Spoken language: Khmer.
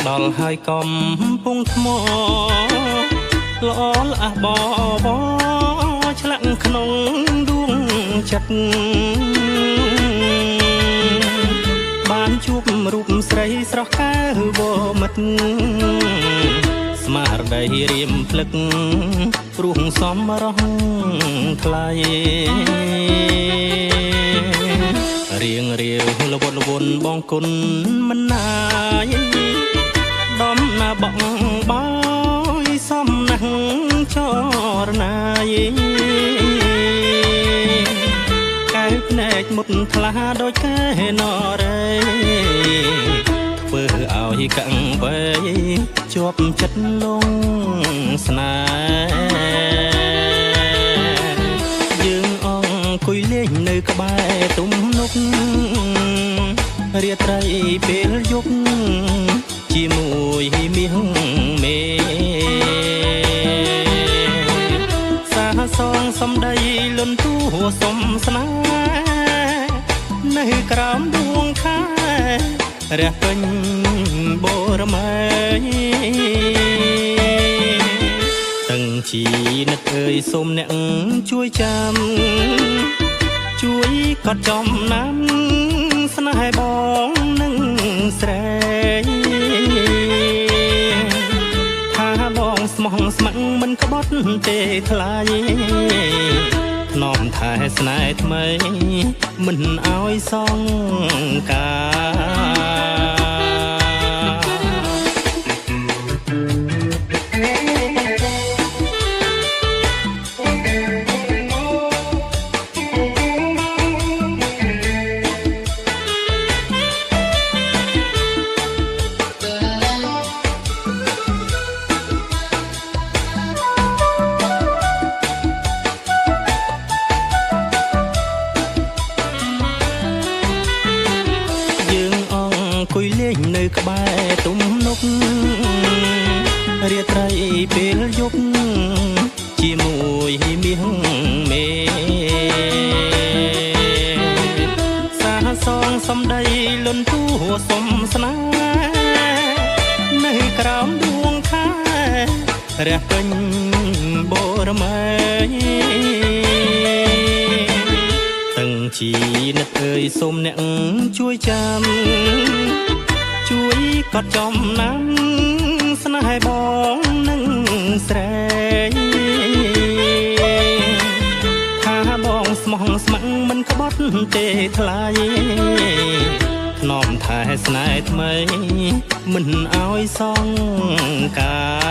ដល់ហើយកំពុងថ្មល្អល្អះបបឆ្លាក់ក្នុងដួងចិត្តបានជួបរូបស្រីស្រស់កែវមិត្តស្មារតីរៀមភ្លឹកព្រោះសំរស់ថ្លៃរៀងរាវលវត់លវន់បងគុណមិនណាយដំណាបងបាយសំណាស់ចរណាយកែភ្នែកមុតថ្លាដូចកែនរេធ្វើឲ្យកាំងវែជាប់ចិត្តលងស្នេហ៍យើងអង្គុយលេងនៅក្បែរទំនប់រាត្រីពេលយប់ជាមួយមាសមេសាសងសំដីលន់ទួសំស្នេហ៍នៅក្រោមដួងខែរះពេញបរមីទាំងជីនិតអើយសូមអ្នកជួយចាំជួយកត់ចំណាំស្នេហ៍បងនឹងស្រីថាបងស្មោះស្ម័គ្រមិនក្បត់ទេថ្លៃថ្នមថែស្នេហ៍ថ្មីមិនឲ្យសងការអង្គុយលេងនៅក្បែរទំនប់រាត្រីពេលយប់ជាមួយមាសមេសាសងសំដីលន់ទួសំស្នេហ៍នៅក្រោមដួងខែរះពេញបរមីទាំងជីនិតអើយសូមអ្នកជួយចាំជួយកត់ចំណាំស្នេហ៍បងនឹងស្រីថាបងស្មោះស្ម័គ្រមិនក្បត់ទេថ្លៃថ្នមថែស្នេហ៍ថ្មីមិនឲ្យសងការ